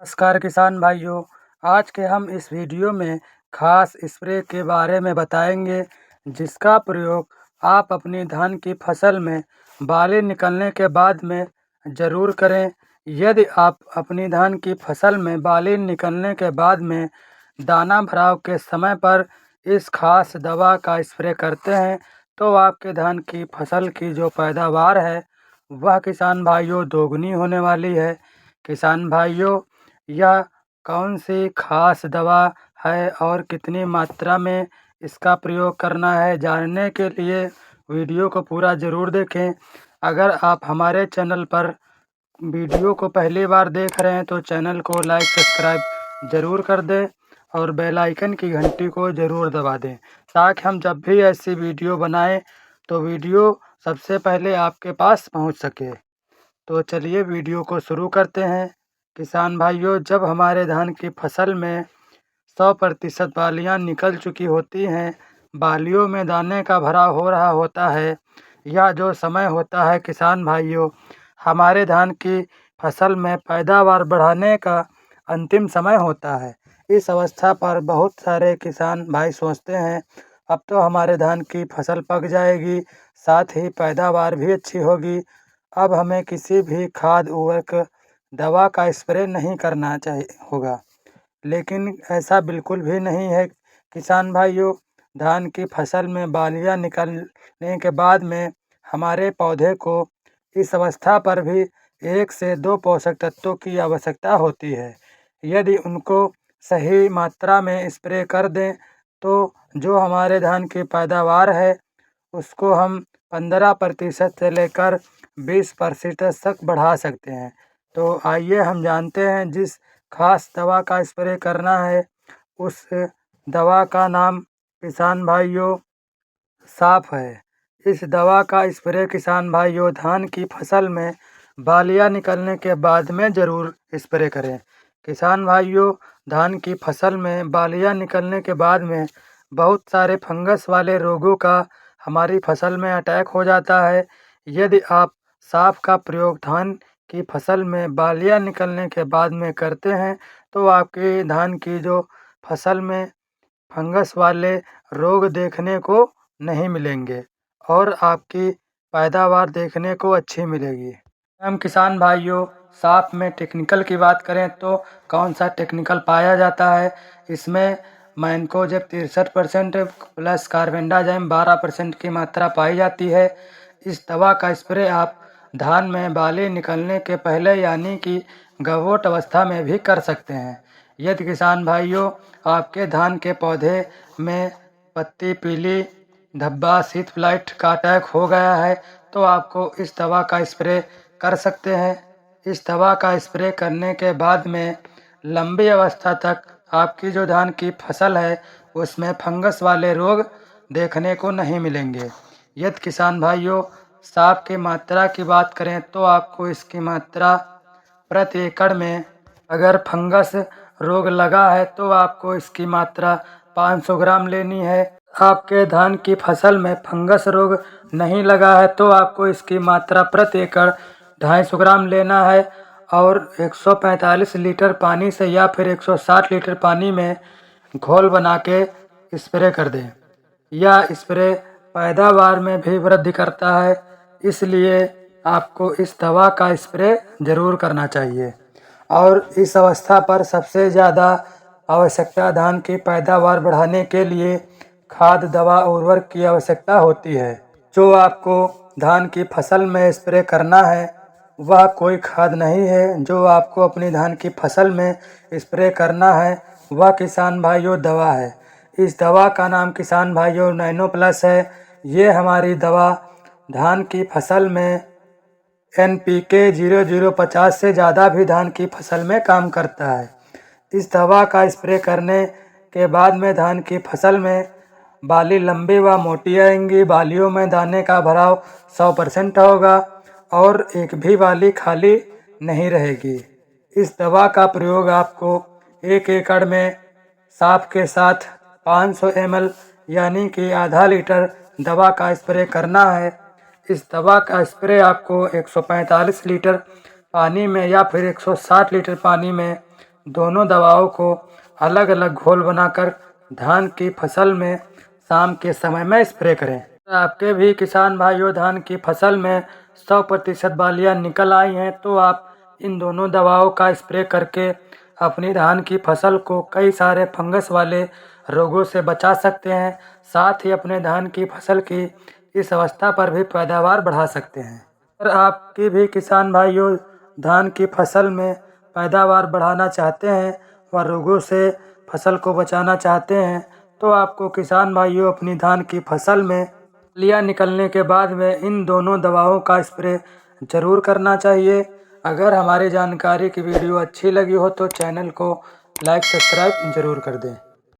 नमस्कार किसान भाइयों। आज के हम इस वीडियो में खास स्प्रे के बारे में बताएंगे जिसका प्रयोग आप अपनी धान की फसल में बाली निकलने के बाद में ज़रूर करें। यदि आप अपनी धान की फसल में बाली निकलने के बाद में दाना भराव के समय पर इस खास दवा का स्प्रे करते हैं तो आपके धान की फसल की जो पैदावार है वह किसान भाइयों दोगुनी होने वाली है। किसान भाइयों, यह कौन सी खास दवा है और कितनी मात्रा में इसका प्रयोग करना है, जानने के लिए वीडियो को पूरा ज़रूर देखें। अगर आप हमारे चैनल पर वीडियो को पहली बार देख रहे हैं तो चैनल को लाइक सब्सक्राइब ज़रूर कर दें और बेल आइकन की घंटी को ज़रूर दबा दें ताकि हम जब भी ऐसी वीडियो बनाएं तो वीडियो सबसे पहले आपके पास पहुंच सके। तो चलिए वीडियो को शुरू करते हैं। किसान भाइयों, जब हमारे धान की फसल में 100% बालियाँ निकल चुकी होती हैं, बालियों में दाने का भराव हो रहा होता है, यह जो समय होता है किसान भाइयों हमारे धान की फसल में पैदावार बढ़ाने का अंतिम समय होता है। इस अवस्था पर बहुत सारे किसान भाई सोचते हैं अब तो हमारे धान की फसल पक जाएगी, साथ ही पैदावार भी अच्छी होगी, अब हमें किसी भी खाद उर्वरक दवा का स्प्रे नहीं करना होगा। लेकिन ऐसा बिल्कुल भी नहीं है किसान भाइयों। धान की फसल में बालियाँ निकलने के बाद में हमारे पौधे को इस अवस्था पर भी 1 से 2 पोषक तत्वों की आवश्यकता होती है। यदि उनको सही मात्रा में स्प्रे कर दें तो जो हमारे धान की पैदावार है उसको हम 15% से लेकर 20% तक बढ़ा सकते हैं। तो आइए हम जानते हैं जिस खास दवा का स्प्रे करना है उस दवा का नाम किसान भाइयों साफ है। इस दवा का स्प्रे किसान भाइयों धान की फसल में बालियाँ निकलने के बाद में ज़रूर स्प्रे करें। किसान भाइयों, धान की फसल में बालियाँ निकलने के बाद में बहुत सारे फंगस वाले रोगों का हमारी फसल में अटैक हो जाता है। यदि आप साफ का प्रयोग धान की फसल में बालियाँ निकलने के बाद में करते हैं तो आपके धान की जो फसल में फंगस वाले रोग देखने को नहीं मिलेंगे और आपकी पैदावार देखने को अच्छी मिलेगी। हम किसान भाइयों साफ में टेक्निकल की बात करें तो कौन सा टेक्निकल पाया जाता है, इसमें मैंकोजेब 63% प्लस कार्बेंडाजिम 12% की मात्रा पाई जाती है। इस दवा का स्प्रे आप धान में बाली निकलने के पहले यानी कि गवोट अवस्था में भी कर सकते हैं। यदि किसान भाइयों आपके धान के पौधे में पत्ती पीली धब्बा शीत फ्लाइट का अटैक हो गया है तो आपको इस दवा का स्प्रे कर सकते हैं। इस दवा का स्प्रे करने के बाद में लंबी अवस्था तक आपकी जो धान की फसल है उसमें फंगस वाले रोग देखने को नहीं मिलेंगे। यदि किसान भाइयों साफ की मात्रा की बात करें तो आपको इसकी मात्रा प्रति एकड़ में अगर फंगस रोग लगा है तो आपको इसकी मात्रा 500 ग्राम लेनी है। आपके धान की फसल में फंगस रोग नहीं लगा है तो आपको इसकी मात्रा प्रति एकड़ 250 ग्राम लेना है और 145 लीटर पानी से या फिर 160 लीटर पानी में घोल बना के स्प्रे कर दें। यह स्प्रे पैदावार में भी वृद्धि करता है, इसलिए आपको इस दवा का स्प्रे ज़रूर करना चाहिए। और इस अवस्था पर सबसे ज़्यादा आवश्यकता धान की पैदावार बढ़ाने के लिए खाद दवा उर्वरक की आवश्यकता होती है। जो आपको धान की फसल में स्प्रे करना है वह कोई खाद नहीं है, जो आपको अपनी धान की फसल में स्प्रे करना है वह किसान भाइयों दवा है। इस दवा का नाम किसान भाइयों नैनो प्लस है। ये हमारी दवा धान की फसल में NPK 0050 से ज़्यादा भी धान की फसल में काम करता है। इस दवा का स्प्रे करने के बाद में धान की फसल में बाली लंबी व मोटी आएंगी, बालियों में दाने का भराव 100% होगा और एक भी बाली खाली नहीं रहेगी। इस दवा का प्रयोग आपको 1 एकड़ में साफ के साथ 500 ml यानी कि आधा लीटर दवा का स्प्रे करना है। इस दवा का स्प्रे आपको 145 लीटर पानी में या फिर 160 लीटर पानी में दोनों दवाओं को अलग अलग घोल बनाकर धान की फसल में शाम के समय में स्प्रे करें। आपके भी किसान भाइयों धान की फसल में 100% बालियाँ निकल आई हैं तो आप इन दोनों दवाओं का स्प्रे करके अपनी धान की फसल को कई सारे फंगस वाले रोगों से बचा सकते हैं। साथ ही अपने धान की फसल की इस अवस्था पर भी पैदावार बढ़ा सकते हैं। अगर आपकी भी किसान भाइयों धान की फसल में पैदावार बढ़ाना चाहते हैं व रोगों से फसल को बचाना चाहते हैं तो आपको किसान भाइयों अपनी धान की फसल में बालियाँ निकलने के बाद में इन दोनों दवाओं का स्प्रे ज़रूर करना चाहिए। अगर हमारी जानकारी की वीडियो अच्छी लगी हो तो चैनल को लाइक सब्सक्राइब ज़रूर कर दें।